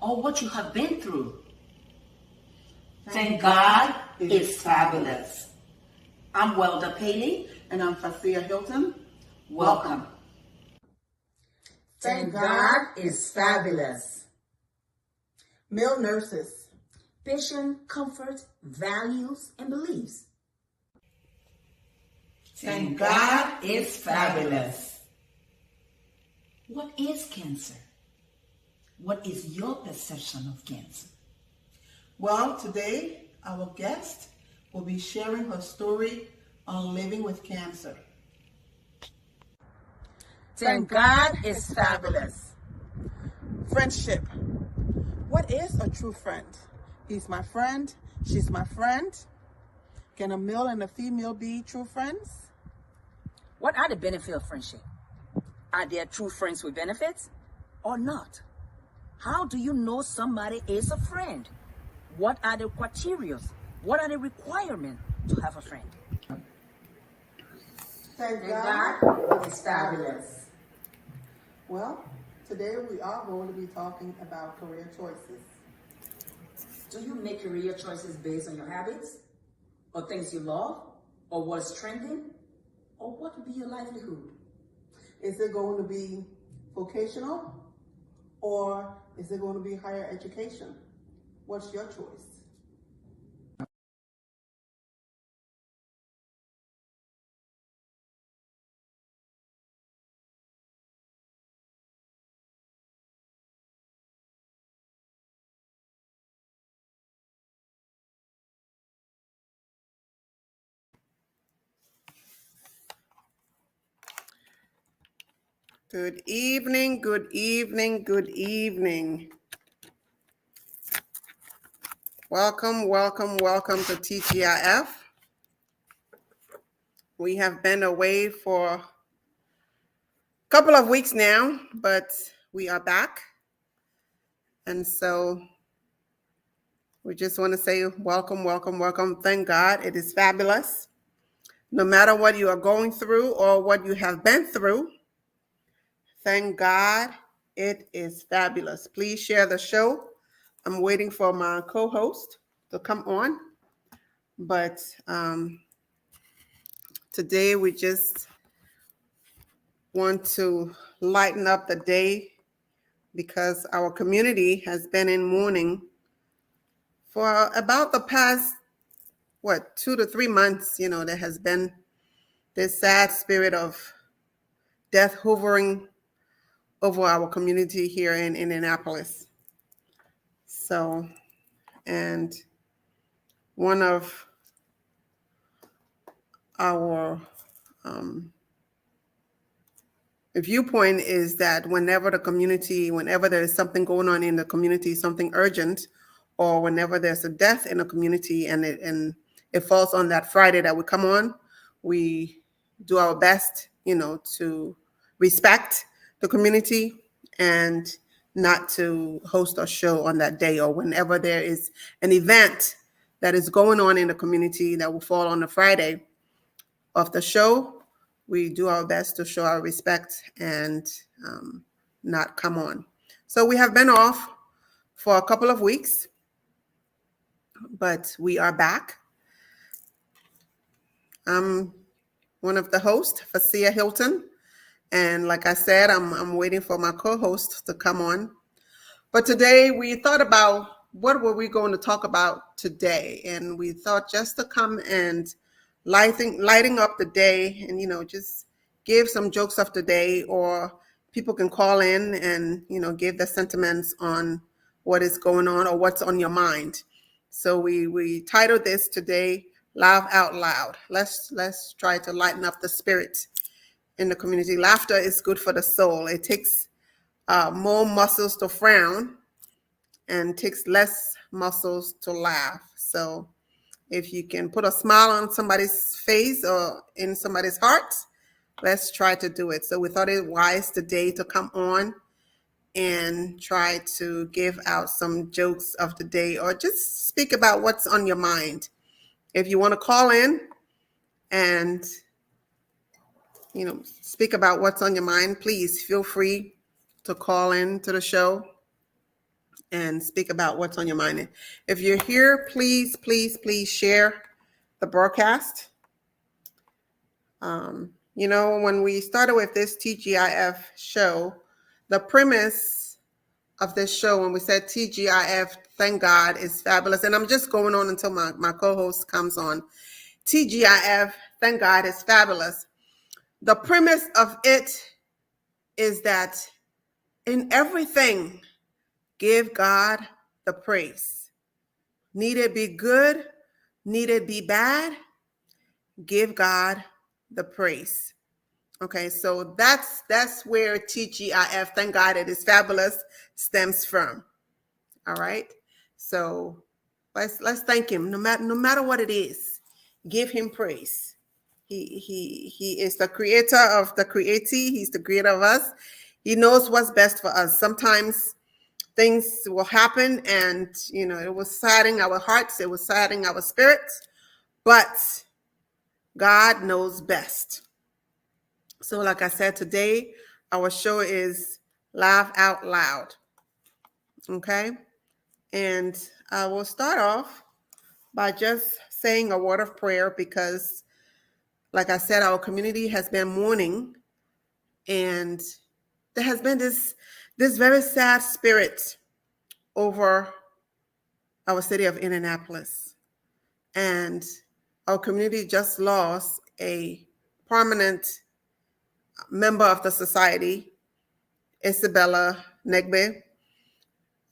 or what you have been through. Thank God it's fabulous. I'm Welda Paley. And I'm Fasia Hilton. Welcome. Thank God it's fabulous. Male nurses. Patient comfort, values, and beliefs. Thank God it's fabulous. What is cancer? What is your perception of cancer? Well, today our guest will be sharing her story on living with cancer. Thank God it's fabulous. Friendship. What is a true friend? He's my friend. She's my friend. Can a male and a female be true friends? What are the benefits of friendship? Are there true friends with benefits or not? How do you know somebody is a friend? What are the criteria? What are the requirements to have a friend? Thank God it's fabulous. Well, today we are going to be talking about career choices. Do you make career choices based on your habits, or things you love, or what's trending, or what would be your livelihood? Is it going to be vocational or is it going to be higher education? What's your choice? Good evening, good evening, good evening. Welcome, welcome, welcome to TGIF. We have been away for a couple of weeks now, but we are back. And so we just want to say welcome, welcome, welcome. Thank God it is fabulous. No matter what you are going through or what you have been through, thank God it is fabulous. Please share the show. I'm waiting for my co-host to come on. But today we just want to lighten up the day because our community has been in mourning for about the past, 2 to 3 months. There has been this sad spirit of death hovering over our community here in Indianapolis. So, and one of our viewpoint is that whenever there is something going on in the community, something urgent, or whenever there's a death in a community and it falls on that Friday that we come on, we do our best, to respect the community and not to host a show on that day, or whenever there is an event that is going on in the community that will fall on the Friday of the show, we do our best to show our respect and not come on. So we have been off for a couple of weeks, but we are back. I'm one of the hosts, Fasia Hilton. And like I said, I'm waiting for my co-host to come on. But today we thought about what were we going to talk about today. And we thought just to come and lighting up the day and, just give some jokes of the day, or people can call in and, give their sentiments on what is going on or what's on your mind. So we titled this today, Laugh Out Loud. Let's try to lighten up the spirit in the community. Laughter is good for the soul. It takes more muscles to frown and takes less muscles to laugh. So if you can put a smile on somebody's face or in somebody's heart, let's try to do it. So we thought it wise today to come on and try to give out some jokes of the day, or just speak about what's on your mind. If you want to call in and speak about what's on your mind, please feel free to call in to the show. and speak about what's on your mind. If you're here, please, please, please share the broadcast. You know, when we started with this TGIF show, the premise of this show, when we said TGIF, thank God, is fabulous. And I'm just going on until my co-host comes on. TGIF, thank God, is fabulous. The premise of it is that in everything, give God the praise. Need it be good, need it be bad, give God the praise. Okay, so that's where TGIF, thank God it is fabulous, stems from. All right, so let's thank him. No matter what it is, give him praise. He is the creator of the createe. He's the creator of us. He knows what's best for us. Sometimes things will happen, and you know, it was saddening our hearts, it was saddening our spirits, but God knows best. So like I said, today our show is Laugh Out Loud. Okay, and I will start off by just saying a word of prayer, because like I said, our community has been mourning, and there has been this very sad spirit over our city of Indianapolis. And our community just lost a prominent member of the society, Isabella Negbe.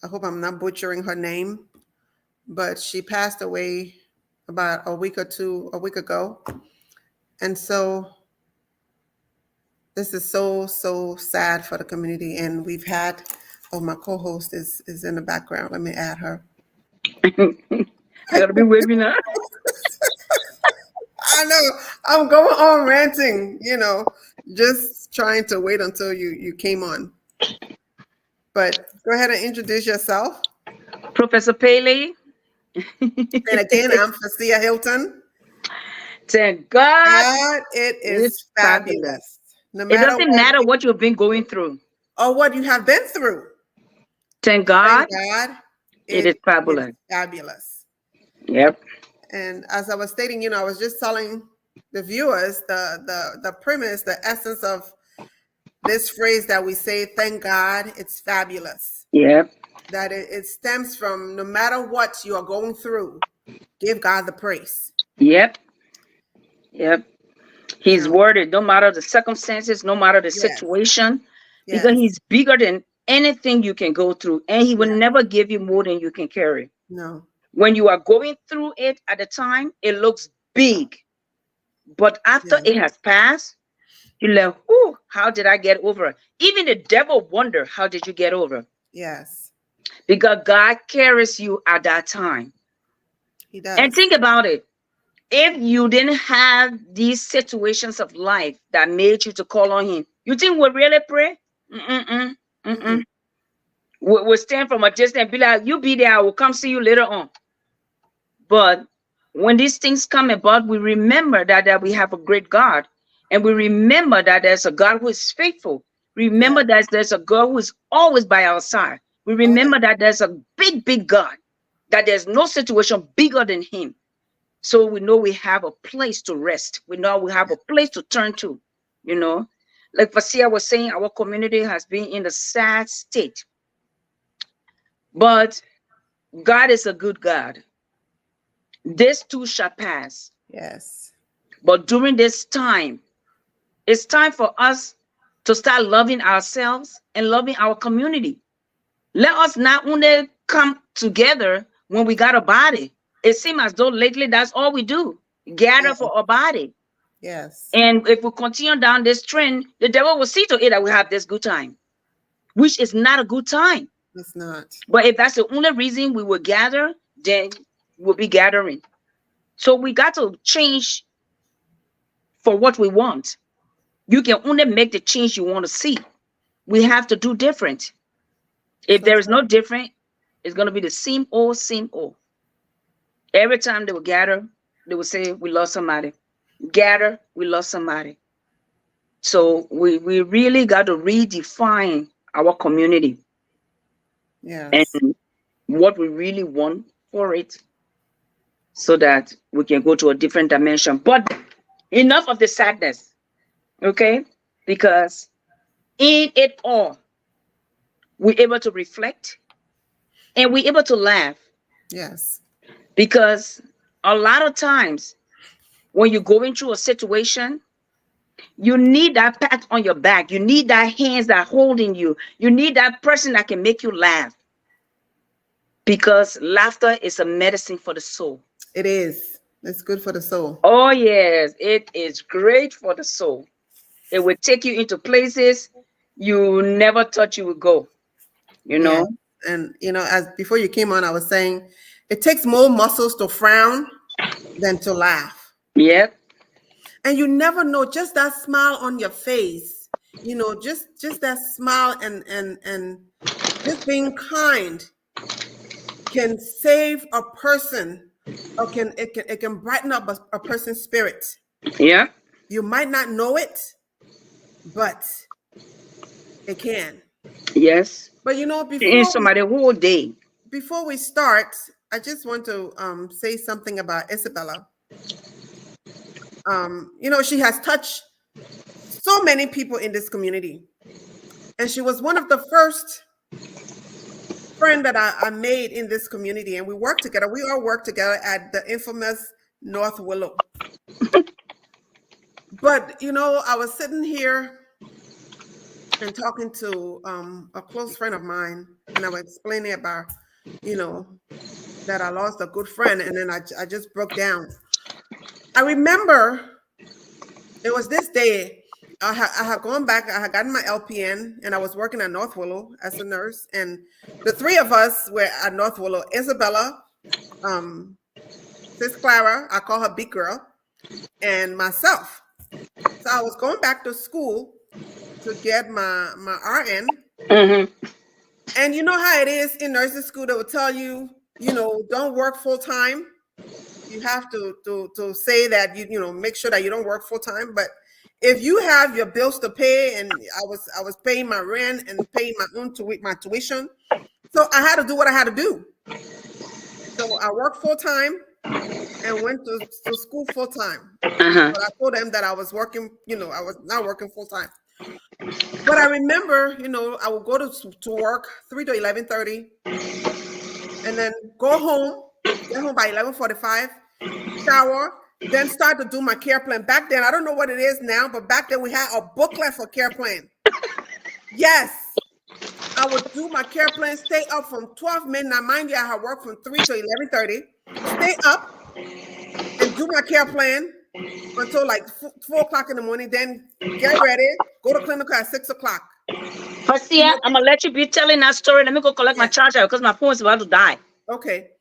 I hope I'm not butchering her name, but she passed away about a week ago. And so this is so sad for the community. And we've had, my co-host is in the background. Let me add her. I gotta be waving now. I know, I'm going on ranting, you know, just trying to wait until you came on. But go ahead and introduce yourself. Professor Paley. And again, I'm Fasia Hilton. Thank God. God, it is fabulous. No It doesn't matter what you've been going through or what you have been through. Thank God. Thank God, it is fabulous. Fabulous. Yep. And as I was stating, you know, I was just telling the viewers the premise, the essence of this phrase that we say, thank God, it's fabulous. Yep. That it stems from, no matter what you are going through, give God the praise. Yep. Yep. He's worded, no matter the circumstances, no matter the situation, because he's bigger than anything you can go through, and he will never give you more than you can carry. No. When you are going through it at the time, it looks big, but after it has passed, you're like, "Ooh, how did I get over it?" Even the devil wonder, how did you get over? Yes. Because God carries you at that time. He does. And think about it. If you didn't have these situations of life that made you to call on him, you think we'll really pray? We'll stand from a distance and be like, you be there, I will come see you later on. But when these things come about, we remember that we have a great God. And we remember that there's a God who is faithful. Remember that there's a God who is always by our side. We remember that there's a big God, that there's no situation bigger than him. So we know we have a place to rest. We know we have a place to turn to, you know. Like Fasia was saying, our community has been in a sad state. But God is a good God. This too shall pass. Yes. But during this time, it's time for us to start loving ourselves and loving our community. Let us not only come together when we got a body. It seems as though lately that's all we do, gather for a body. Yes. And if we continue down this trend, the devil will see to it that we have this good time, which is not a good time. It's not. But if that's the only reason we will gather, then we'll be gathering. So we got to change for what we want. You can only make the change you want to see. We have to do different. If there is no different, it's going to be the same old, same old. Every time they will gather, they will say, we lost somebody. Gather, we lost somebody. So we really got to redefine our community. Yes. And what we really want for it, so that we can go to a different dimension. But enough of the sadness, okay? Because in it all, we're able to reflect and we're able to laugh. Yes. Because a lot of times when you're going through a situation, you need that pat on your back. You need that hands that are holding you. You need that person that can make you laugh. Because laughter is a medicine for the soul. It is. It's good for the soul. Oh, yes, it is great for the soul. It will take you into places you never thought you would go, you know? Yeah. And, as before you came on, I was saying it takes more muscles to frown than to laugh. Yep. And you never know, just that smile on your face, just that smile and just being kind can save a person, or it can brighten up a person's spirit. Yeah. You might not know it, but it can. Yes. But In somebody whole day. before we start, I just want to say something about Isabella. She has touched so many people in this community, and she was one of the first friend that I made in this community, and we worked together. We all worked together at the infamous North Willow. But I was sitting here and talking to a close friend of mine, and I was explaining about that I lost a good friend, and then I just broke down. I remember it was this day. I had gone back. I had gotten my LPN, and I was working at North Willow as a nurse. And the three of us were at North Willow: Isabella, Sis Clara, I call her Big Girl, and myself. So I was going back to school to get my RN. Mm-hmm. And you know how it is in nursing school. They will tell you, don't work full time. You have to say that make sure that you don't work full time. But if you have your bills to pay, and I was paying my rent and paying my tuition, so I had to do what I had to do. So I worked full time and went to school full time. Uh-huh. But I told them that I was working. I was not working full time. But I remember, I would go to work 3 to 11:30, and then go home. Get home by 11:45. Shower. Then start to do my care plan. Back then, I don't know what it is now, but back then we had a booklet for care plan. Yes. I would do my care plan, stay up from 12 midnight. Mind you, I had worked from 3 to 11:30. Stay up and do my care plan until like 4 o'clock in the morning. Then get ready, go to clinical at 6 o'clock. Fasia, I'm going to let you be telling that story. Let me go collect my charger because my phone is about to die. Okay.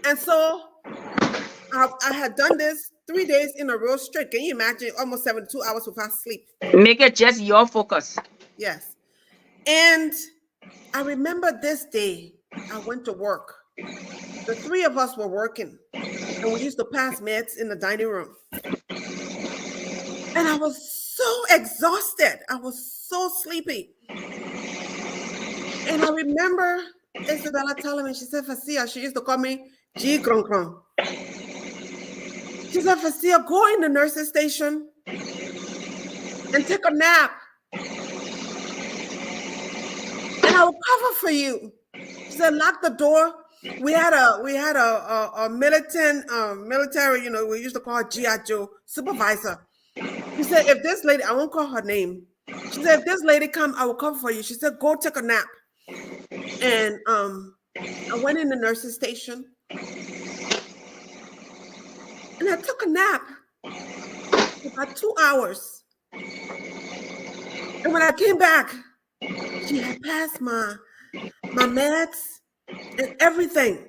And so I had done this 3 days in a row straight. Can you imagine? Almost 72 hours without sleep. Make it just your focus. Yes. And I remember this day I went to work. The three of us were working, and we used to pass meds in the dining room. And I was so exhausted. I was so sleepy. And I remember Isabella telling me, she said, Fasia, she used to call me G Kron Kron. She said, Fasia, go in the nurse's station and take a nap. And I will cover for you. She said, lock the door. We had a military, we used to call her G.I. Joe supervisor. She said, if this lady, I won't call her name. She said, if this lady come, I will cover for you. She said, go take a nap. And I went in the nurse's station and I took a nap for about 2 hours. And when I came back, she had passed my meds and everything.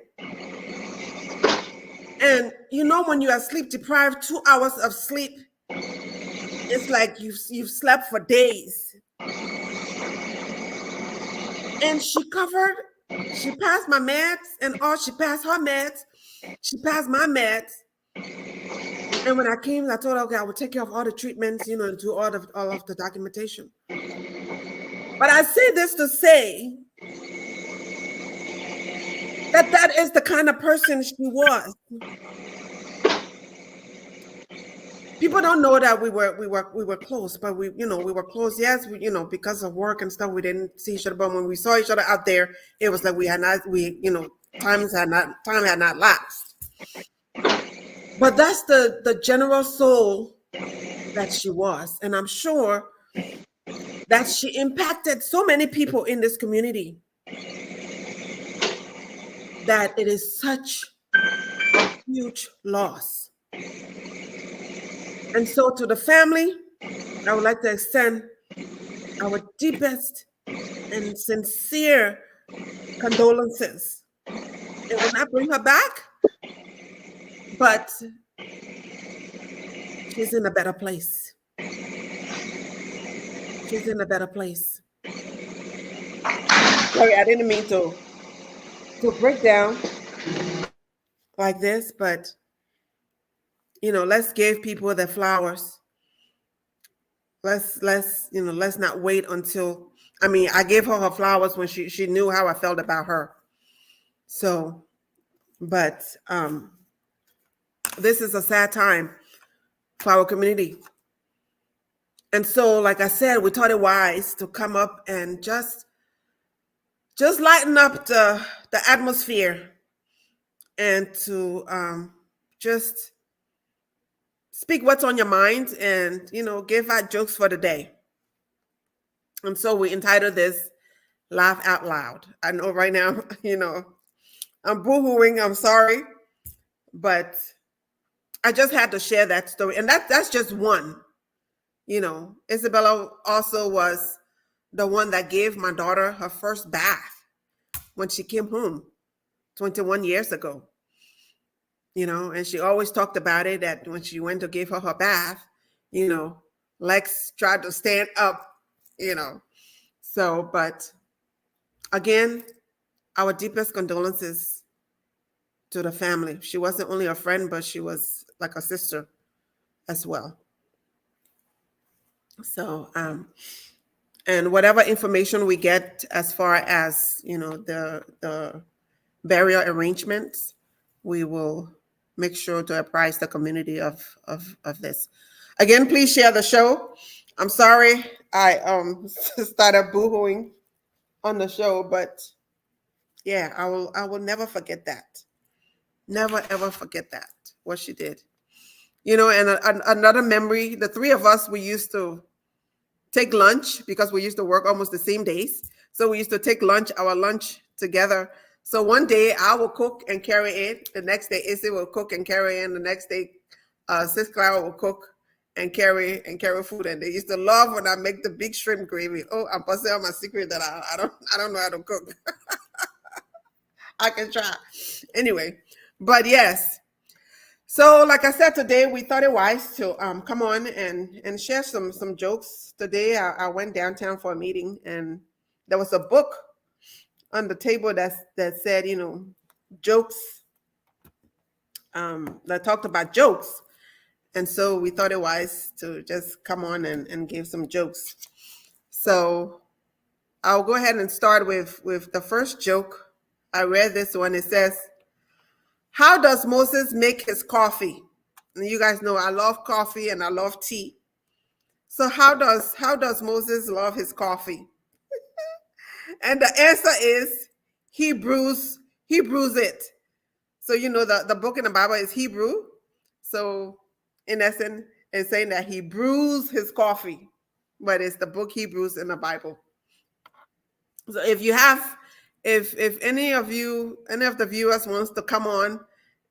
And when you are sleep deprived, 2 hours of sleep, it's like you've slept for days. And she passed my meds and all. She passed her meds. She passed my meds. And when I came, I told her, okay, I will take care of all the treatments, and do all of the documentation. But I say this to say that is the kind of person she was. People don't know that we were close, but we were close. Yes, because of work and stuff, we didn't see each other. But when we saw each other out there, it was like time had not lapsed. But that's the general soul that she was, and I'm sure that she impacted so many people in this community that it is such a huge loss. And so to the family, I would like to extend our deepest and sincere condolences. It will not bring her back, but she's in a better place. She's in a better place. Sorry, I didn't mean to break down like this, but let's give people their flowers. Let's not wait until, I gave her flowers when she knew how I felt about her. So, but this is a sad time for our community. And so, like I said, we thought it wise to come up and just lighten up the atmosphere and to just speak what's on your mind and, give out jokes for the day. And so we entitled this Laugh Out Loud. I know right now, I'm boo-hooing, I'm sorry, but I just had to share that story. And that's just one. Isabella also was the one that gave my daughter her first bath when she came home 21 years ago. And she always talked about it, that when she went to give her bath, Lex tried to stand up, So, but again, our deepest condolences to the family. She wasn't only a friend, but she was like a sister as well. So, and whatever information we get as far as, the burial arrangements, we will make sure to apprise the community of this. Again, please share the show. I'm sorry I started boohooing on the show, but yeah, I will never forget that. Never ever forget that, what she did. And another memory, the three of us, we used to take lunch because we used to work almost the same days. So we used to take our lunch together. So one day I will cook and carry it. The next day Issy will cook and carry in. The next day Sis Clara will cook and carry food. And they used to love when I make the big shrimp gravy. Oh, I'm busting out my secret that I don't know how to cook. I can try. Anyway, but yes. So like I said, today we thought it wise to come on and share some jokes. Today I went downtown for a meeting, and there was a book on the table that said, jokes, that talked about jokes. And so we thought it wise to just come on and give some jokes. So I'll go ahead and start with the first joke. I read this one. It says, how does Moses make his coffee? And you guys know I love coffee and I love tea. So how does Moses love his coffee? And the answer is he brews it. So the book in the Bible is Hebrew. So in essence, it's saying that he brews his coffee, but it's the book Hebrews in the Bible. So if any of the viewers wants to come on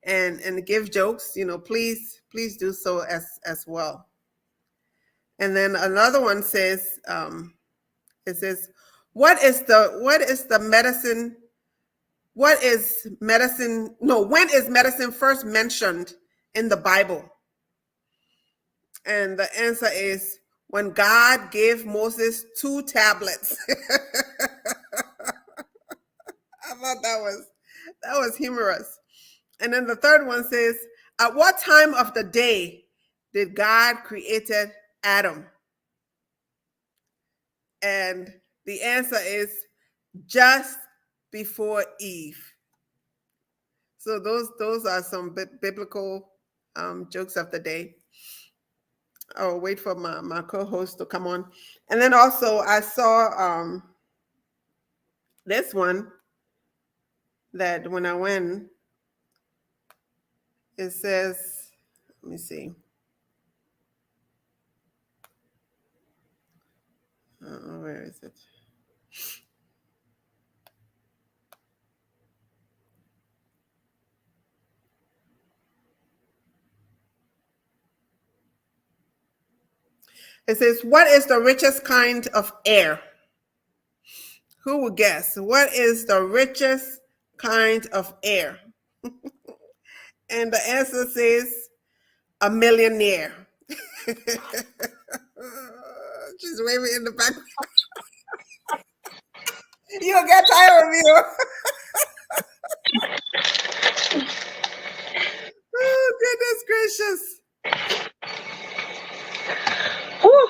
and give jokes, please do so as well. And then another one says, it says, when is medicine first mentioned in the Bible? And the answer is when God gave Moses 2 tablets. I thought that was humorous. And then the third one says, at what time of the day did God created Adam? And the answer is just before Eve. So those are some biblical jokes of the day. I'll wait for my co-host to come on. And then also I saw this one that when I went, it says, let me see. Where is it? It says, what is the richest kind of air? Who would guess? What is the richest kind of air? And the answer says, a millionaire. She's waving in the back. You don't get tired of me. Oh, goodness gracious. Whew.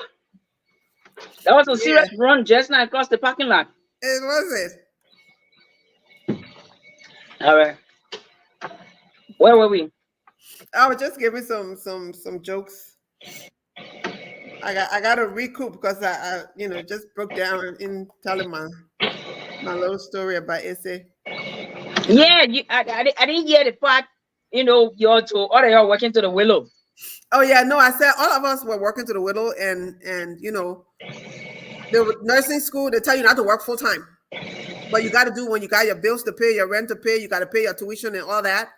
That was a serious run just now across the parking lot. It was it. All right. Where were we? I was just giving some jokes. I got to recoup because I just broke down in telling my little story about Issy. Yeah, I didn't hear the part. You're to all of y'all working to the Willow. Oh yeah, no, I said all of us were working to the Willow, and the nursing school, they tell you not to work full time, but you got to do when you got your bills to pay, your rent to pay, you got to pay your tuition and all that.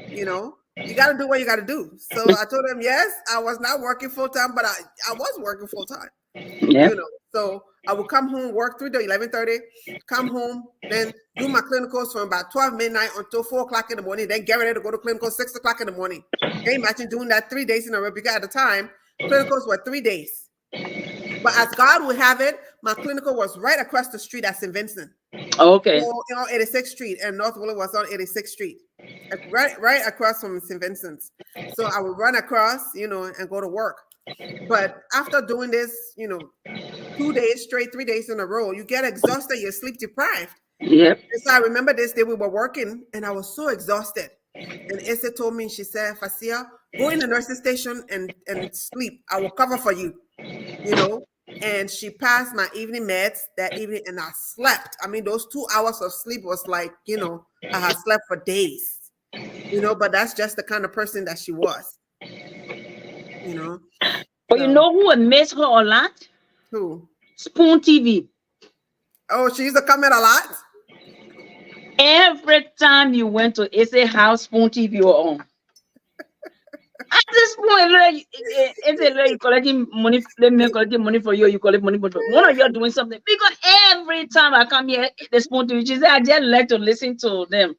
You got to do what you got to do. So I told them, yes, I was not working full time, but I was working full time. Yeah. So I would come home, work through the 11:30, come home, then do my clinicals from about 12 midnight until 4 o'clock in the morning, then get ready to go to clinical 6 o'clock in the morning. Can you imagine doing that 3 days in a row? Because at the time, clinicals were 3 days. But as God would have it, my clinical was right across the street at St. Vincent. Okay. So, 86th Street, and North Willow was on 86th Street, right across from St. Vincent's. So I would run across, and go to work. But after doing this, 2 days straight, 3 days in a row, you get exhausted, you're sleep deprived. Yep. And so I remember this day we were working, and I was so exhausted. And Issa told me, she said, Fasia, go in the nursing station and sleep. I will cover for you, And she passed my evening meds that evening, and I slept. I mean, those 2 hours of sleep was like, I had slept for days, but that's just the kind of person that she was, But you know who would miss her a lot? Who? Spoon TV. Oh, she used to come in a lot? Every time you went to Issa house, Spoon TV were on. At this point, you collecting money, let me collecting money for you, you collect money for one of you are doing something. Because every time I come here, the Spoon TV, she said, I just like to listen to them.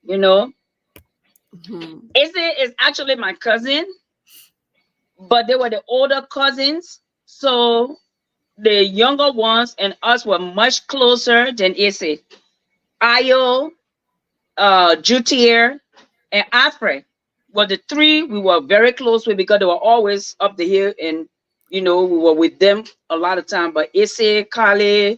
Mm-hmm. Issa is actually my cousin, but they were the older cousins. So the younger ones and us were much closer than Issa. Ayo, Jutier, and Alfred were the three we were very close with because they were always up the hill, and we were with them a lot of time. But Issy, Kale,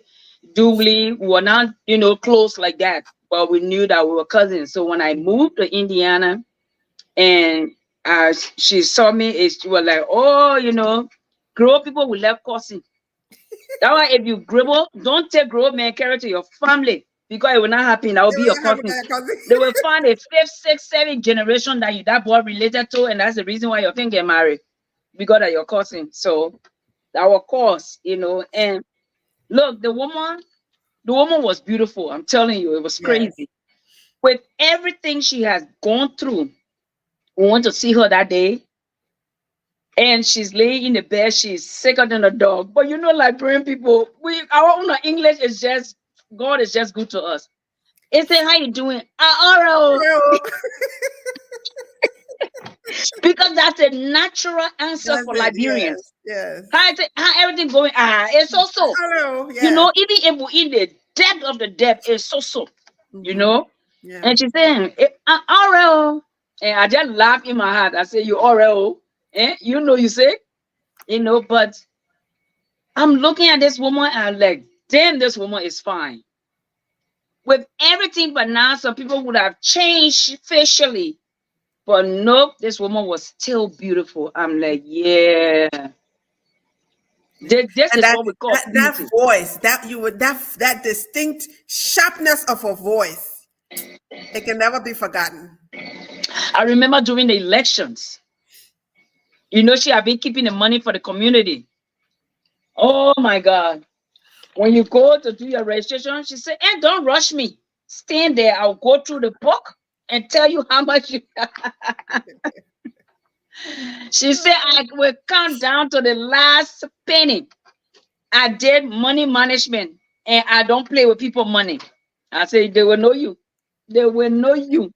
Dooley, we were not close like that, but we knew that we were cousins. So when I moved to Indiana, and she saw me, she was like, oh, grow people will love cussing. That's why if you grow, don't take grow man carry to your family. Because it will not happen. That will be your cousin. They will find a 5th, 6th, 7th generation that boy related to, and that's the reason why your thing get married, because of your cousin. So that will cause, And look, the woman was beautiful. I'm telling you, it was crazy. Yes. With everything she has gone through, we went to see her that day, and she's laying in the bed. She's sicker than a dog. But Liberian people, our own English is just. God is just good to us. It's how you doing? Because that's a natural answer for Liberians. Yes. How everything going? It's so. Yes. Even if we're in the depth of the depth, it's so. Mm-hmm. Yeah. And she's saying, and I just laugh in my heart. I say, you Oreo, you say, but I'm looking at this woman and I'm like, damn, this woman is fine. with everything, but now some people would have changed facially. But nope, this woman was still beautiful. I'm like, yeah. This And is what we call that beauty. voice, that distinct sharpness of a voice, it can never be forgotten. I remember during the elections, you know, she had been keeping the money for the community. Oh my God. When you go to do your registration, she said, hey, don't rush me. Stand there. I'll go through the book and tell you how much you She said, I will count down to the last penny. I did money management and I don't play with people money. I said, they will know you. They will know you.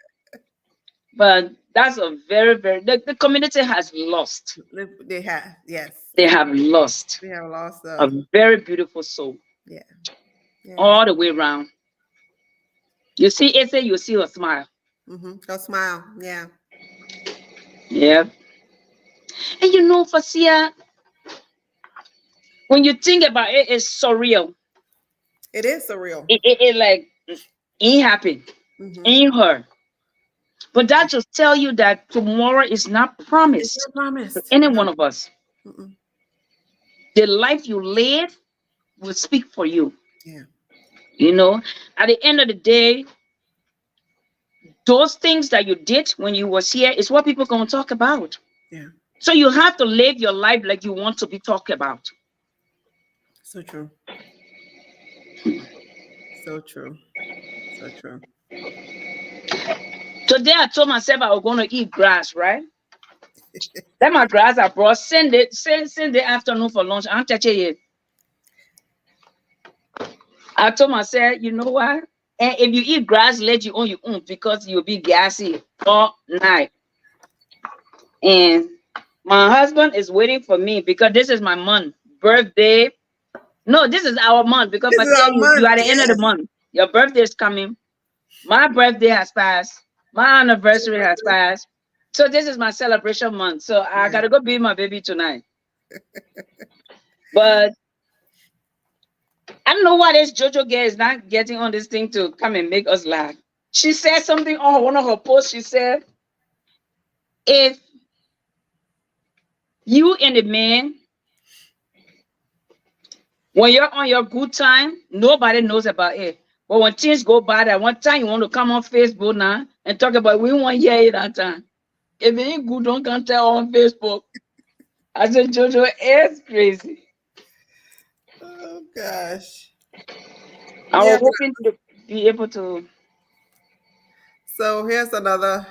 But that's a very, the community has lost. They have, yes. They have lost We have lost a very beautiful soul. Yeah. All the way around. You see Asa, you see her smile. Her smile, yeah. Yeah. And you know, Fasia, when you think about it, it's surreal. It is surreal. It like ain't happen, ain't her. But that just tell you that tomorrow is not promised, it's not promised to any one of us. The life you live will speak for you. Yeah. You know, at the end of the day, those things that you did when you was here is what people gonna talk about. Yeah. So you have to live your life like you want to be talked about. So true. So true. So true. Today I told myself I was going to eat grass, right? That my grass I brought. Send the afternoon for lunch. I don't touch it yet. I told myself, you know what? And if you eat grass, let you on your own because you'll be gassy all night. And my husband is waiting for me because this is my month. Birthday. No, this is our month because you are the end of the month. Your birthday is coming. My birthday has passed. My anniversary has passed. So this is my celebration month. So I gotta go be my baby tonight. But I don't know why this JoJo girl is not getting on this thing to come and make us laugh. She said something on one of her posts. She said, if you and the man, when you're on your good time, nobody knows about it. But when things go bad, at one time you want to come on Facebook now and talk about we want to hear it that time. If it ain't good, don't come tell on Facebook. I said, JoJo is crazy. Oh gosh. I was hoping to be able to. So here's another.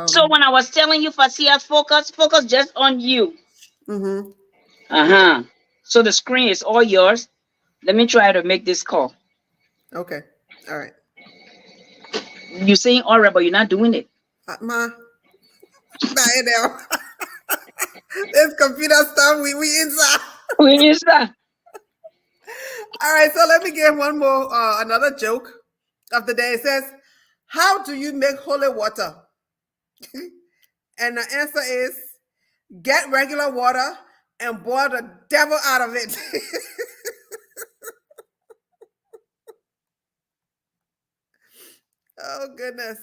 So when I was telling you, Fasia, focus just on you. So the screen is all yours. Let me try to make this call. Okay. All right. You're saying all right, but you're not doing it. Ma, now. This computer stuff, we inside. We inside. All right, so let me give one more, another joke of the day. It says, how do you make holy water? And the answer is, get regular water and boil the devil out of it. Oh, goodness.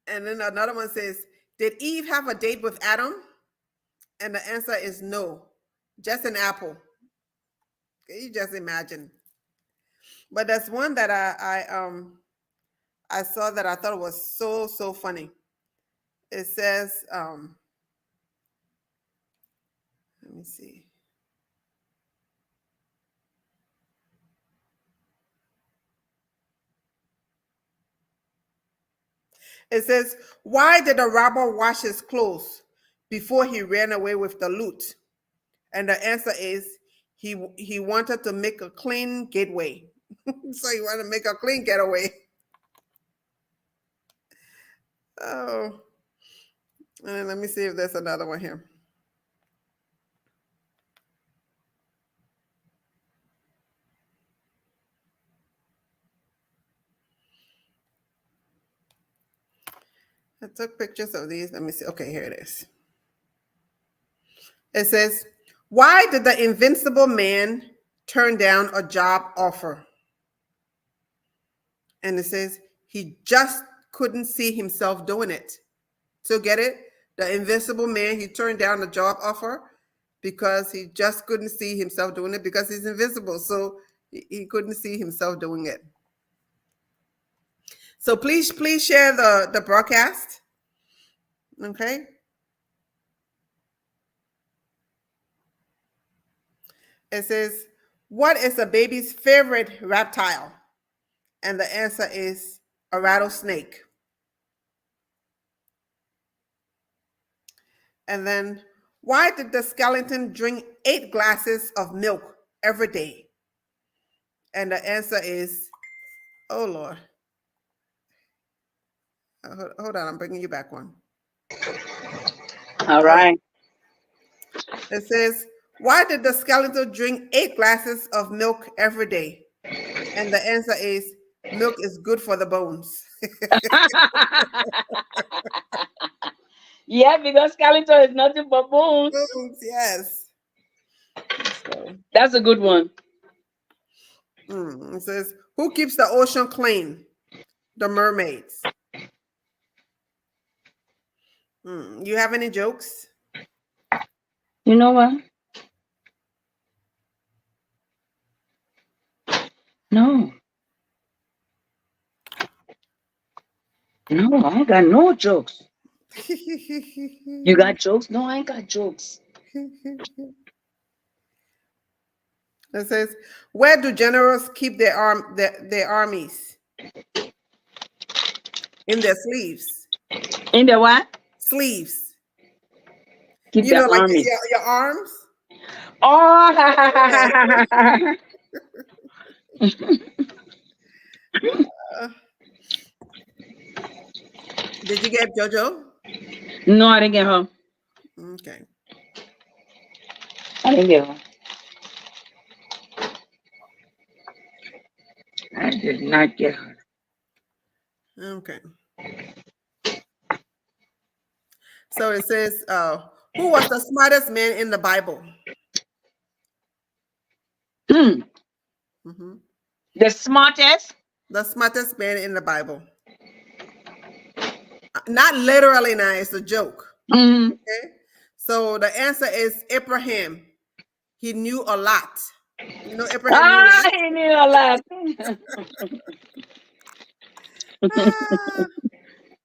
And then another one says, did Eve have a date with Adam? And the answer is no, just an apple. Can you just imagine? But there's one that I saw that I thought was so funny. It says, let me see. It says, why did the robber wash his clothes before he ran away with the loot? And the answer is, he wanted to make a clean getaway. So he wanted to make a clean getaway. Oh, and let me see if there's another one here. I took pictures of these. Let me see. Okay, here it is. It says, why did the invincible man turn down a job offer? And it says he just couldn't see himself doing it. So get it? The invisible man, he turned down the job offer because he just couldn't see himself doing it because he's invisible. So he couldn't see himself doing it. So please share the broadcast. Okay. It says, what is a baby's favorite reptile? And the answer is a rattlesnake. And then, why did the skeleton drink 8 glasses of milk every day? And the answer is, oh Lord. Hold on, I'm bringing you back one. All right. It says, why did the skeleton drink 8 glasses of milk every day? And the answer is, milk is good for the bones. Yeah, because skeleton is nothing but bones. Bones, yes. So, That's a good one. it says, who keeps the ocean clean? The mermaids. You have any jokes? You know what? No. No, I ain't got no jokes. You got jokes? No, I ain't got jokes. It says, where do generals keep their armies? In their sleeves. In the what? Sleeves. Keep You know, the like army. your arms. Oh. Did you get JoJo? No, I didn't get her. Okay. I didn't get her. I did not get her. Okay. So it says, who was the smartest man in the Bible? Mm-hmm. The smartest? The smartest man in the Bible. Not literally now, it's a joke. Mm-hmm. Okay. So the answer is Abraham. He knew a lot. You know, Abraham knew a lot. He knew a lot.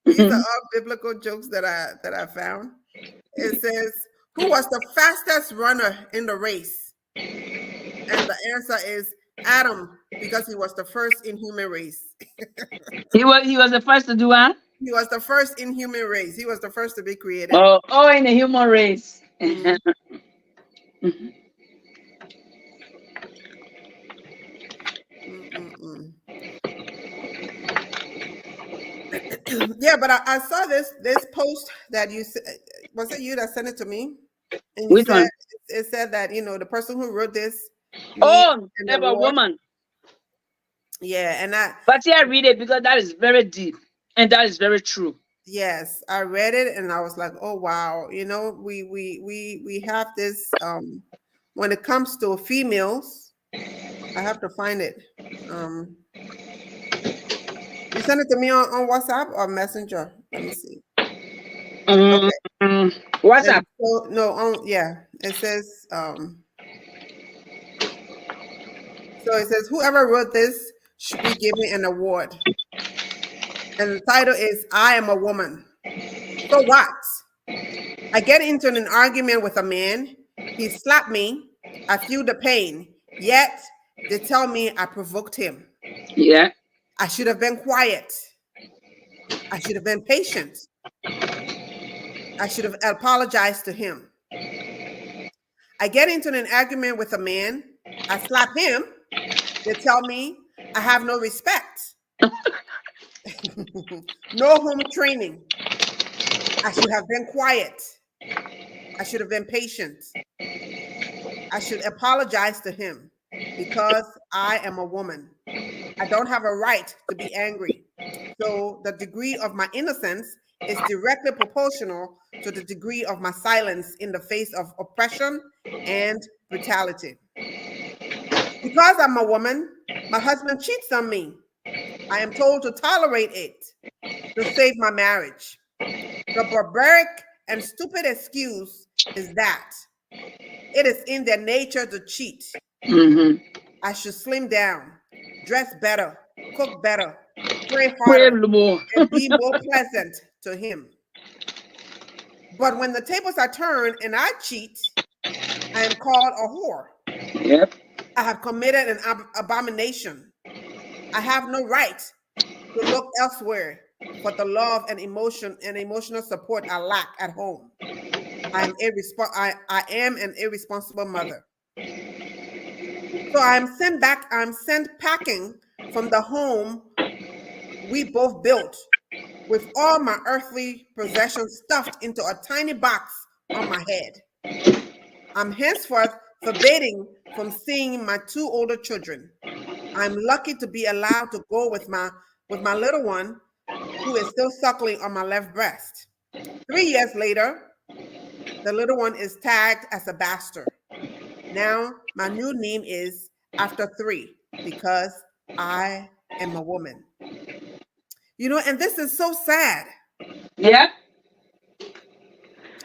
These are all biblical jokes that I found. It says, who was the fastest runner in the race? And the answer is Adam, because he was the first in human race. He was the first to do what? He was the first in human race. He was the first to be created. Oh, in the human race. Yeah, but I saw this post that you said, was it you that sent it to me? And Which one? It said that, the person who wrote this. Oh, never woman. Yeah, and But yeah, read it because that is very deep and that is very true. Yes, I read it and I was like, oh wow, we have this when it comes to females. I have to find it. You send it to me on WhatsApp or Messenger? Let me see. Okay. WhatsApp. It says so it says whoever wrote this should be given an award. And the title is I Am a Woman. So what? I get into an argument with a man. He slapped me. I feel the pain. Yet they tell me I provoked him. Yeah. I should have been quiet. I should have been patient. I should have apologized to him. I get into an argument with a man. I slap him. They tell me I have no respect. No home training. I should have been quiet. I should have been patient. I should apologize to him because I am a woman. I don't have a right to be angry. So the degree of my innocence is directly proportional to the degree of my silence in the face of oppression and brutality. Because I'm a woman, my husband cheats on me. I am told to tolerate it to save my marriage. The barbaric and stupid excuse is that it is in their nature to cheat. Mm-hmm. I should slim down, dress better, cook better, pray Pray harder, more. and be more pleasant to him. But when the tables are turned and I cheat, I am called a whore. Yep. I have committed an abomination. I have no right to look elsewhere for the love and emotional support I lack at home. I am an irresponsible mother. So I'm sent packing from the home we both built with all my earthly possessions stuffed into a tiny box on my head. I'm henceforth forbidden from seeing my 2 older children. I'm lucky to be allowed to go with my little one, who is still suckling on my left breast. 3 years later, the little one is tagged as a bastard. Now my new name is after 3 because I am a woman. You know, and this is so sad. Yeah.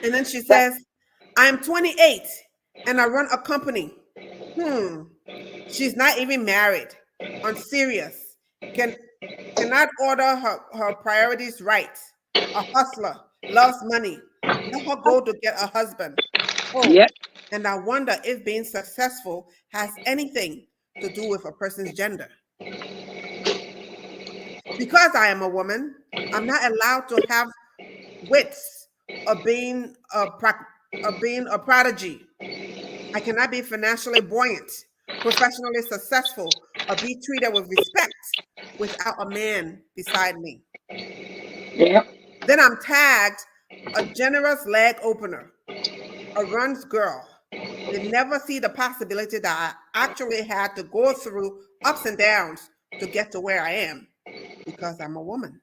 And then she says, I'm 28 and I run a company. She's not even married. I'm serious. Cannot order her priorities right. A hustler, loves money. Let her go to get a husband. Oh, Yeah. and I wonder if being successful has anything to do with a person's gender. Because I am a woman, I'm not allowed to have wits of being a prodigy. I cannot be financially buoyant, professionally successful, or be treated with respect without a man beside me. Yeah. Then I'm tagged a generous leg opener, a runs girl. They never see the possibility that I actually had to go through ups and downs to get to where I am because I'm a woman.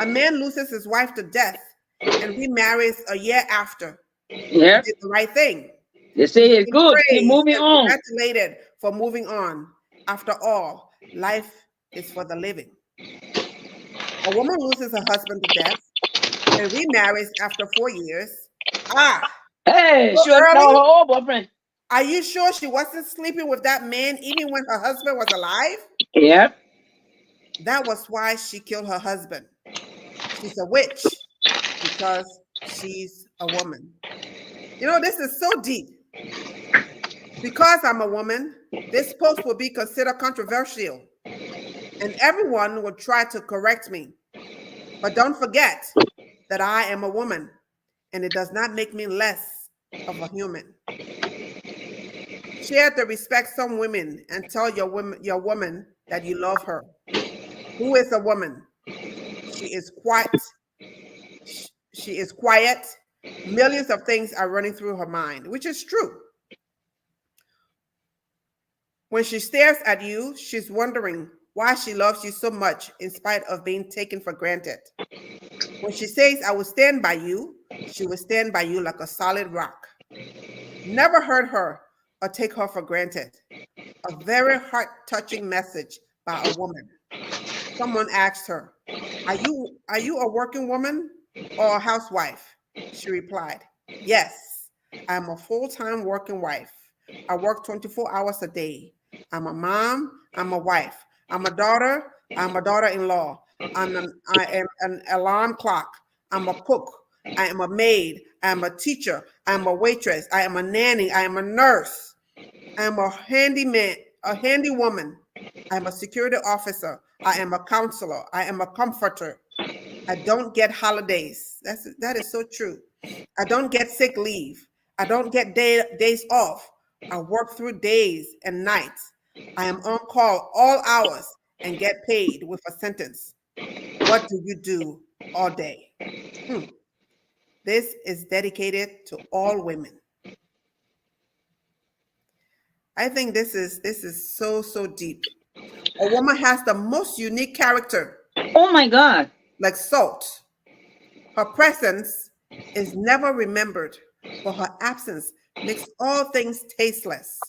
A man loses his wife to death and remarries a year after. Yeah. He did the right thing. They say it's good. Keep Praised moving and on. congratulated for moving on. After all, life is for the living. A woman loses her husband to death and remarries after 4 years. Hey, So she was early? her old boyfriend. Are you sure she wasn't sleeping with that man even when her husband was alive? Yeah. That was why she killed her husband. She's a witch because she's a woman. You know, this is so deep. Because I'm a woman, this post will be considered controversial, and everyone will try to correct me. But don't forget that I am a woman, and it does not make me less of a human. Share to respect some women and tell your woman that you love her. Who is a woman? She is quiet. She is quiet. Millions of things are running through her mind, which is true. When she stares at you, she's wondering why she loves you so much in spite of being taken for granted. When she says, I will stand by you, she will stand by you like a solid rock. Never hurt her or take her for granted. A very heart-touching message by a woman. Someone asked her, are you a working woman or a housewife? She replied, yes, I'm a full-time working wife. I work 24 hours a day. I'm a mom, I'm a wife. I'm a daughter, I'm a daughter-in-law. I am an alarm clock. I'm a cook. I am a maid. I am a teacher. I am a waitress. I am a nanny. I am a nurse. I am a handyman, a handy woman. I am a security officer. I am a counselor. I am a comforter. I don't get holidays. That is so true. I don't get sick leave. I don't get days off. I work through days and nights. I am on call all hours and get paid with a sentence. What do you do all day? This is dedicated to all women. I think this is so deep. A woman has the most unique character. Oh my God. Like salt. Her presence is never remembered, but her absence makes all things tasteless.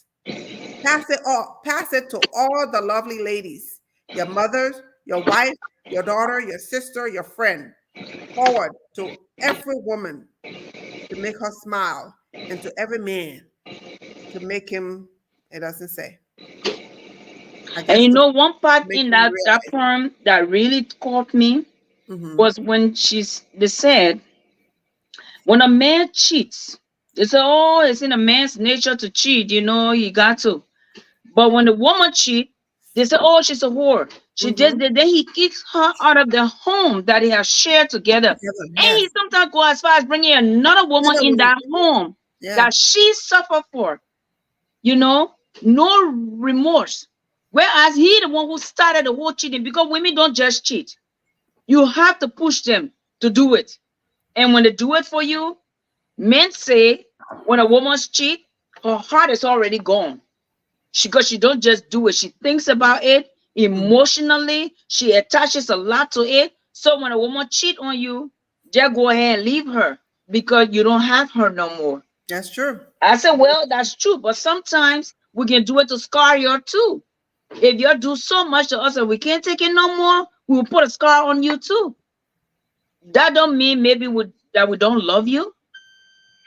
Pass it to all the lovely ladies. your mother, your wife, your daughter, your sister, your friend, forward to every woman to make her smile, and to every man to make him, it doesn't say. I And guess you to know, one part make in him that realize. poem that really caught me was when they said, when a man cheats, they say, oh, it's in a man's nature to cheat, you know, he got to. But when the woman cheat, they say, oh, she's a whore. She just then he kicks her out of the home that he has shared together. Together, And yes. he sometimes go as far as bringing another woman Another in woman. that home Yeah. that she suffered for. You know, no remorse. Whereas he the one who started the whole cheating, because women don't just cheat. You have to push them to do it. And when they do it for you, men say when a woman's cheat, her heart is already gone. Because she don't just do it. She thinks about it emotionally. She attaches a lot to it. So when a woman cheat on you, just go ahead and leave her because you don't have her no more. That's true. I said, well, that's true. But sometimes we can do it to scar you too. If you do so much to us and we can't take it no more, we will put a scar on you too. That don't mean maybe that we don't love you.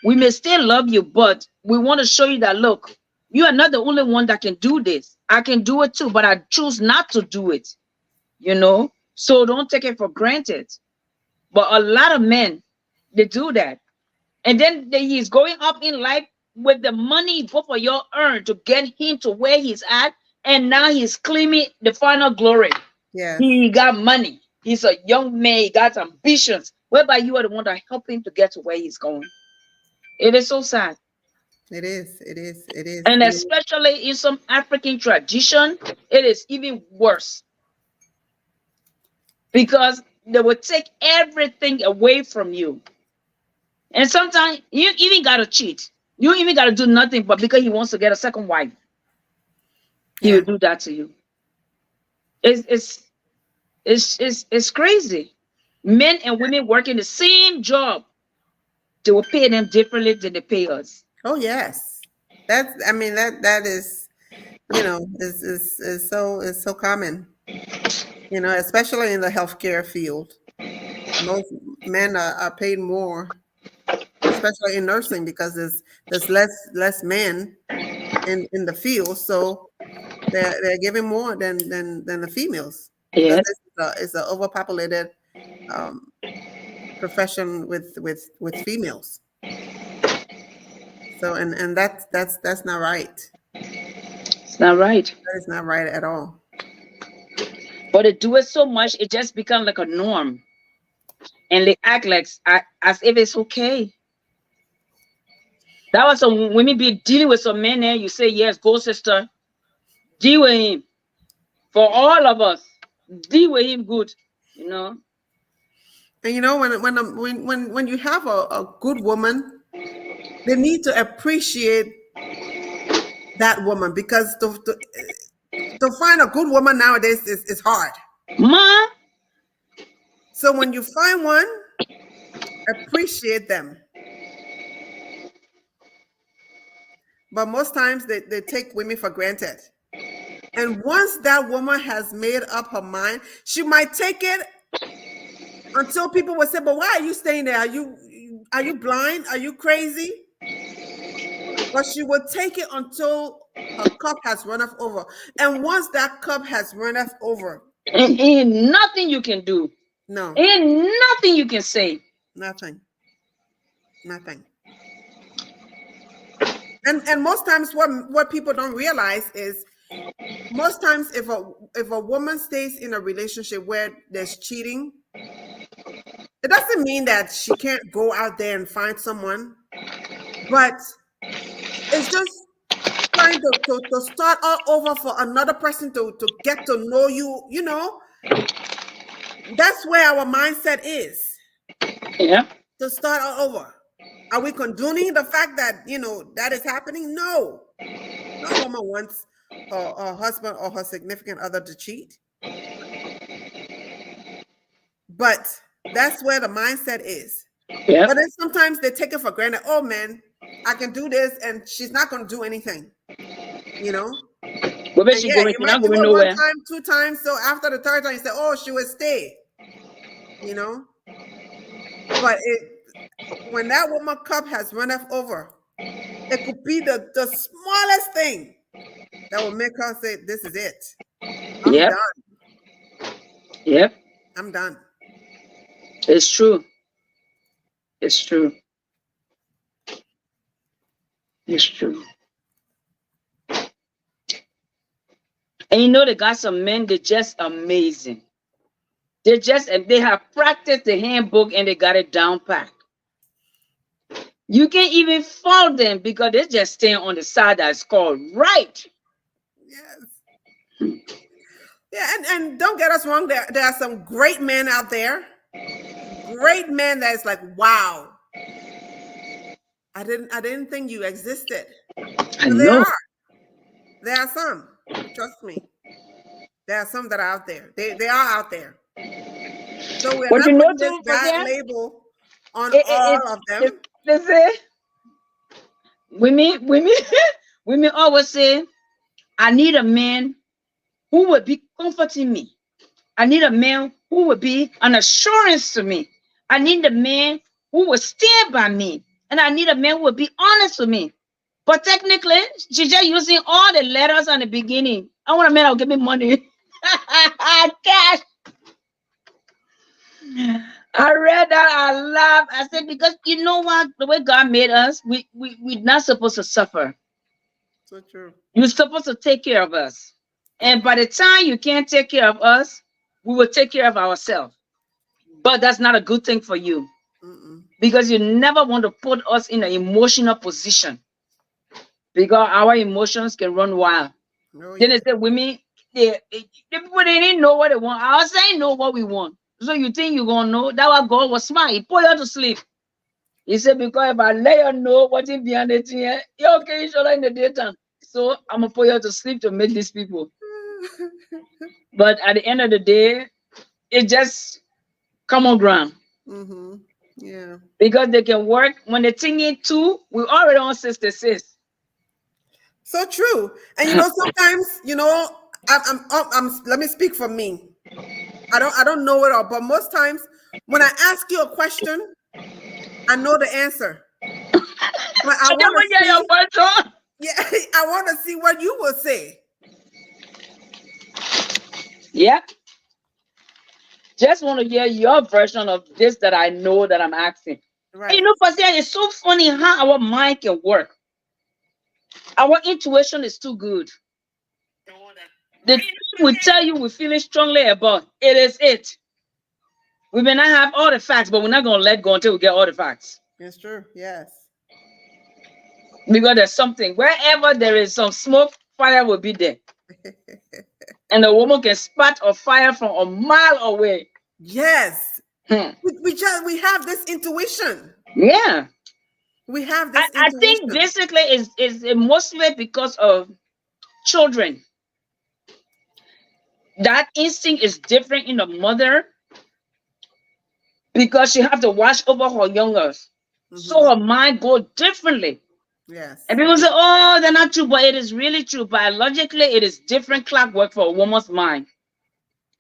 We may still love you, but we want to show you that, look, you are not the only one that can do this. I can do it too, but I choose not to do it, you know? So don't take it for granted. But a lot of men, they do that. And then he's going up in life with the money both of you earned to get him to where he's at. And now he's claiming the final glory. Yes. He got money. He's a young man. He got ambitions. Whereby you are the one that help him to get to where he's going. It is so sad. It is. It is. It is. And It especially in some African tradition, it is even worse. Because they will take everything away from you. And sometimes you even got to cheat. You even got to do nothing, but because he wants to get a second wife, he will do that to you. It's crazy. Men and women working the same job, they will pay them differently than they pay us. Oh yes, that's. I mean that is, you know, is so common. You know, especially in the healthcare field, most men are paid more, especially in nursing, because there's less men in the field, so they're giving more than the females. Yes. It's an overpopulated profession with females. So and that's not right. It's not right. That is not right at all. But they do it so much, it just becomes like a norm. And they act like as if it's okay. That was some women be dealing with some men there. You say, yes, go sister. Deal with him. For all of us. Deal with him good. You know? And you know, when you have a good woman, they need to appreciate that woman, because to find a good woman nowadays is hard. Ma. So when you find one, appreciate them. But most times they take women for granted. And once that woman has made up her mind, she might take it until people will say, but why are you staying there? Are you blind? Are you crazy? But she will take it until her cup has run off over. And once that cup has run off over, ain't nothing you can do. No. Ain't nothing you can say. Nothing. And most times what people don't realize is, most times if a woman stays in a relationship where there's cheating, it doesn't mean that she can't go out there and find someone, but it's just trying to start all over for another person to get to know you, you know. That's where our mindset is. Yeah. To start all over. Are we condoning the fact that, you know, that is happening? No. No woman wants her husband or her significant other to cheat. But that's where the mindset is. Yeah. But then sometimes they take it for granted. Oh man, I can do this and she's not going to do anything. You know? But when And she yeah, going, you she might not do going it one nowhere. time, two times. So after the third time, you say, "Oh, she will stay." You know, but when that woman cup has run off over, it could be the smallest thing that will make her say, "This is it. I'm Yep, done. yep. I'm done." It's true. It's true. It's true. And you know, they got some men, they're just amazing. They have practiced the handbook and they got it down pat. You can't even fault them because they just stand on the side that's called right. Yes. Yeah, and don't get us wrong. There are some great men out there. Great men that's like, wow. I didn't think you existed. I But there know. are. There are some. Trust me. There are some that are out there. They are out there. So we're But not you know putting this too, bad Fazia, label on it, all of them. they say, women, women always say, I need a man who would be comforting me. I need a man who would be an assurance to me. I need a man who would stand by me. And I need a man who would be honest with me. But technically, she's just using all the letters on the beginning. I want a man that will give me money. Cash. I read that, I laughed. I said, because you know what? The way God made us, we're not supposed to suffer. So true. You're supposed to take care of us. And by the time you can't take care of us, we will take care of ourselves. But that's not a good thing for you Mm-mm. because you never want to put us in an emotional position because our emotions can run wild. Oh Then yeah. they say women, the people they didn't know what they want. I say know what we want. So you think you're gonna know? That why God was smart. He put you to sleep. He said, because if I let you know what is behind the thing, you okay each other in the daytime. So I'm gonna put you to sleep to make these people. But at the end of the day, it just common ground. Mm-hmm. Yeah. Because they can work when they're thinking two, we already on 66. So true. And sometimes, let me speak for me. I don't know it all, but most times when I ask you a question, I know the answer. But I I want never to get your see, question. yeah, I want to see what you will say. Yeah. Just want to hear your version of this that I know that I'm asking. And Right. Pastor, it's so funny how our mind can work. Our intuition is too good. The thing we tell you we feeling strongly about, it is it. We may not have all the facts, but we're not going to let go until we get all the facts. It's true. Yes. Because there's something. Wherever there is some smoke, fire will be there. And the woman can spat a fire from a mile away. Yes. Hmm. We have this intuition. Yeah. We have this I think intuition. basically is mostly because of children. That instinct is different in the mother because she have to watch over her youngers. So her mind go differently. Yes. And people say, oh, they're not true, but it is really true. Biologically, it is different clockwork for a woman's mind.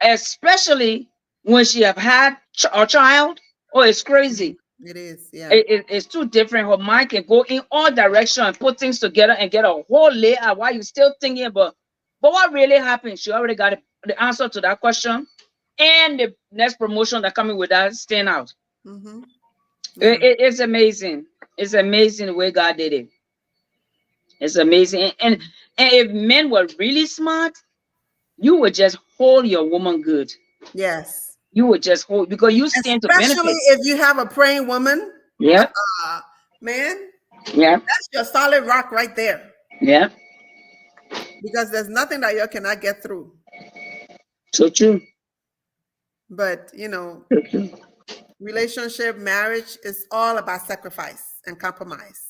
Especially when she have had a child. Oh, it's crazy. It is. Yeah. It's too different. Her mind can go in all directions and put things together and get a whole layout while you're still thinking about. But what really happened? She already got the answer to that question, and the next promotion that coming with that stand out. Mm-hmm. Yeah. It's amazing. It's amazing the way God did it. It's amazing. And if men were really smart, you would just hold your woman good. Yes. You would just hold because you stand to Especially benefit. if you have a praying woman. Yeah. Man, Yeah. that's your solid rock right there. Yeah. Because there's nothing that you cannot get through. So true. But relationship, marriage is all about sacrifice and compromise.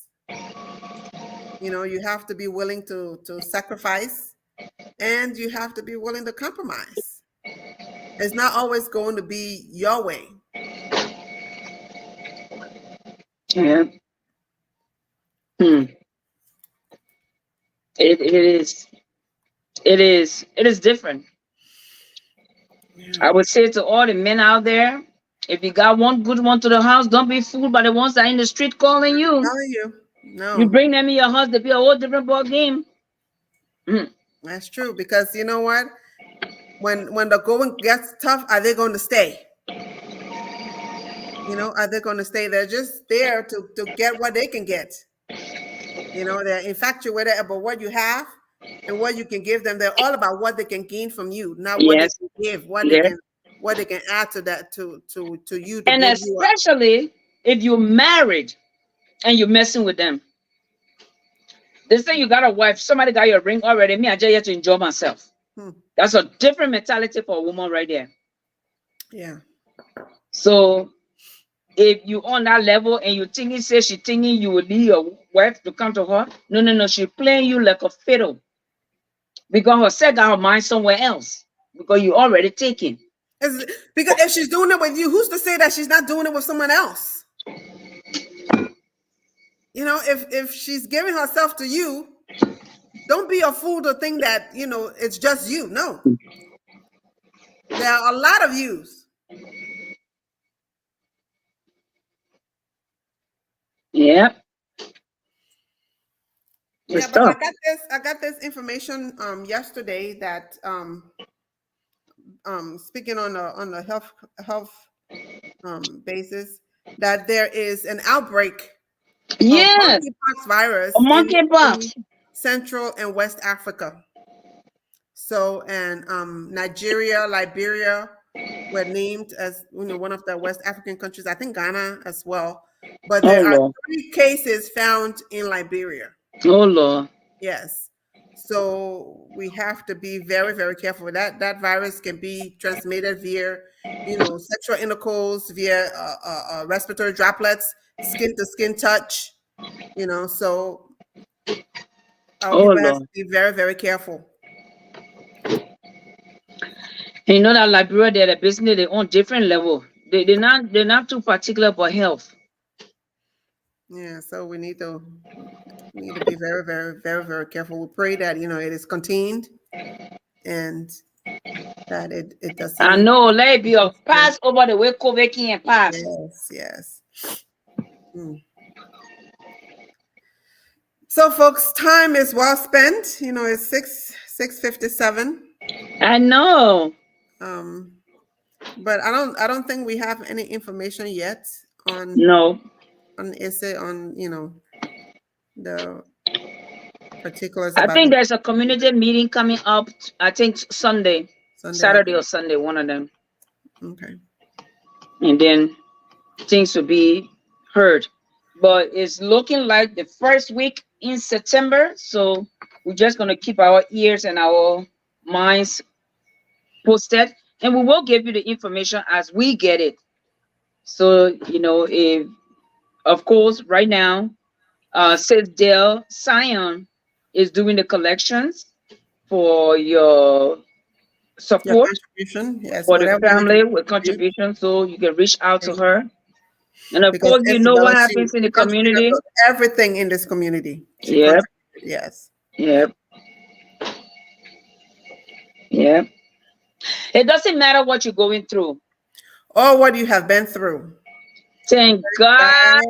You have to be willing to sacrifice, and you have to be willing to compromise. It's not always going to be your way. Yeah. It is. It is different. Yeah. I would say to all the men out there, if you got one good one to the house, don't be fooled by the ones that are in the street calling you. Telling you, You no, bring them in your house, they be a whole different ball game. that's true. Because you know what? When the going gets tough, are they going to stay? You know, are they going to stay? They're just there to get what they can get. You know, they're infatuated about what you have and what you can give them. They're all about what they can gain from you, not what they Yes, can give, yes. what they can add to that to you to And build you up. especially if you're married and you're messing with them. They say you got a wife, somebody got your ring already. Me, I just here to enjoy myself. Hmm. That's a different mentality for a woman right there. Yeah. So if you on that level and you thinking, say she thinking you will leave your wife to come to her. No. She playing you like a fiddle. Because her set got her mind somewhere else. Because you already taken. Because if she's doing it with you, who's to say that she's not doing it with someone else? You know, if she's giving herself to you, don't be a fool to think that, you know, it's just you. No. There are a lot of yous. Yeah. Yeah, It's but tough. I got this information yesterday that speaking on the health basis, that there is an outbreak of Yes. monkeypox virus A monkeypox. in Central and West Africa. So, and Nigeria, Liberia were named as, you know, one of the West African countries. I think Ghana as well. But Oh there are Lord. 3 cases found in Liberia. Oh Lord. Yes. So we have to be very, very careful. That virus can be transmitted via, you know, sexual intercourse, via respiratory droplets, skin to skin touch. You know, so our Oh people have to Lord. be very, very careful. And you know that Liberia, they're the business, they're on different level. They're not too particular about health. Yeah. So we need to be very, very, very, very careful. We pray that, you know, it is contained and that it doesn't. I know, let it be a pass over the way COVID can pass. Yes. Yes. Mm. So, folks, time is well spent. You know, it's 6:57. I know. But I don't think we have any information yet on No. essay on, you know, the particulars I about think the there's a community meeting coming up, I think Sunday, Saturday okay. or Sunday, one of them. Okay. And then things will be heard. But it's looking like the first week in September. So we're just going to keep our ears and our minds posted. And we will give you the information as we get it. So, you know, if, of course, right now, says Dale Sion is doing the collections for your Your support contribution, yes, for the whatever you family can with contribute. contribution. So you can reach out to her. And of Because course, you know what happens in the she contributed community. to everything in this community. She Yep. contributed, yes. Yep. Yep. It doesn't matter what you're going through. Or what you have been through. Thank God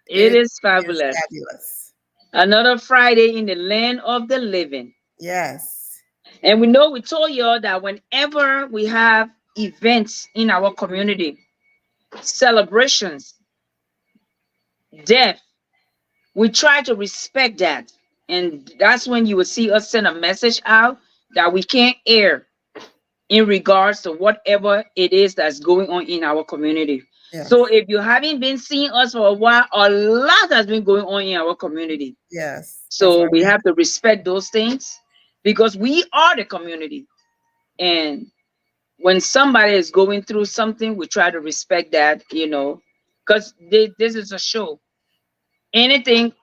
it is fabulous. Fabulous. Another Friday in the land of the living. Yes. And we know we told y'all that whenever we have events in our community, celebrations, death, we try to respect that. And that's when you will see us send a message out that we can't air in regards to whatever it is that's going on in our community. Yes. So if you haven't been seeing us for a while, a lot has been going on in our community. Yes. So we have to respect those things because we are the community. And when somebody is going through something, we try to respect that, you know, because this is a show. Anything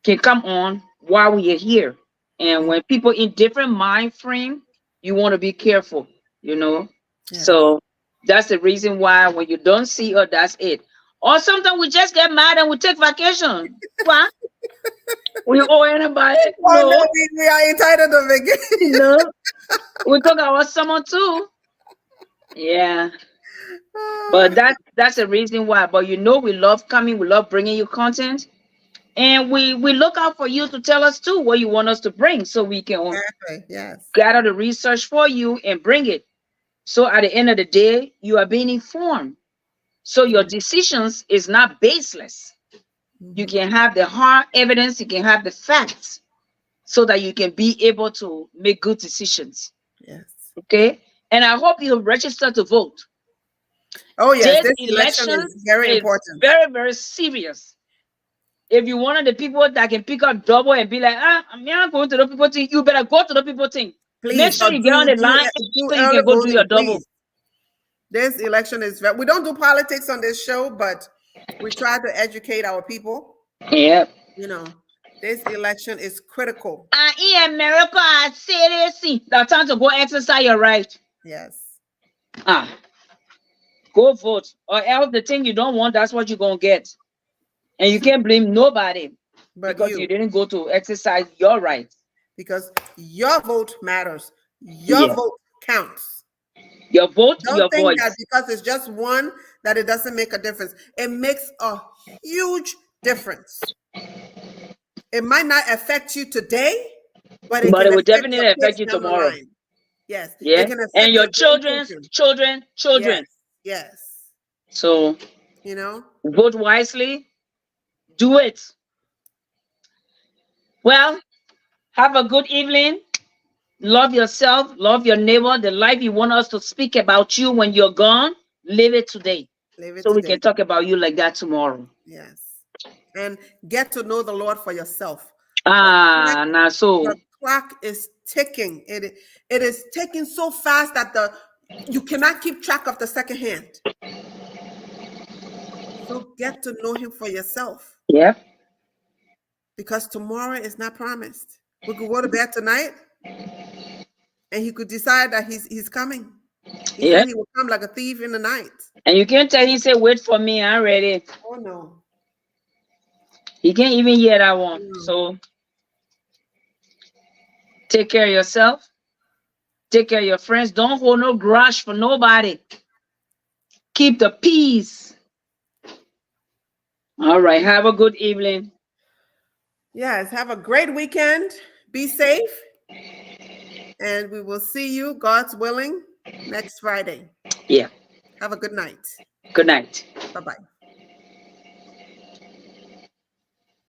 can come on while we are here. And when people in different mind frame, you want to be careful, you know. Yeah. So that's the reason why when you don't see her, that's it. Or sometimes we just get mad and we take vacation. What? We owe anybody? Oh, no, No, we are entitled to vacation. no. We took our summer too. Yeah. But that's the reason why. But you know, we love coming, we love bringing you content. And we look out for you to tell us too what you want us to bring so we can Exactly. Yes. gather the research for you and bring it. So at the end of the day, you are being informed. So your decisions is not baseless. You can have the hard evidence, you can have the facts so that you can be able to make good decisions. Yes. Okay. And I hope you register to vote. Oh, yes. This This election election is very is important. very, very serious. If you're one of the people that can pick up double and be like, I'm not going to the people thing, you better go to the people thing. Please, Make sure or you get on the line do so you early can go do your voting, double. please. This election is we don't do politics on this show, but we try to educate our people. Yeah. You know, this election is critical. In America, I say this. That's time to go exercise your right. Yes. Go vote. Or else the thing you don't want, that's what you're going to get. And you can't blame nobody But because you didn't go to exercise your right. Because your vote matters. Your Yeah. vote counts. Your vote, Don't your think voice. that because it's just one that it doesn't make a difference. It makes a huge difference. It might not affect you today, but it But can it will affect definitely your affect kids you down the tomorrow. line. Yes. Yeah. It can affect And your grandchildren. children. Yes. Yes. So You know? vote wisely. Do it. Well, have a good evening. Love yourself. Love your neighbor. The life you want us to speak about you when you're gone, live it today. Live it So we today. can talk about you like that tomorrow. Yes. And get to know the Lord for yourself. Now so The clock is ticking. It is ticking so fast that you cannot keep track of the second hand. So get to know him for yourself. yeah. Because tomorrow is not promised. We could go to bed tonight and he could decide that he's coming. He said he will come like a thief in the night. And you can't tell him, say, wait for me, I'm ready. Oh no. He can't even hear that one. So take care of yourself. Take care of your friends. Don't hold no grudge for nobody. Keep the peace. All right. Have a good evening. Yes. Have a great weekend. Be safe. And we will see you, God's willing, next Friday. Yeah. Have a good night. Good night. Bye-bye.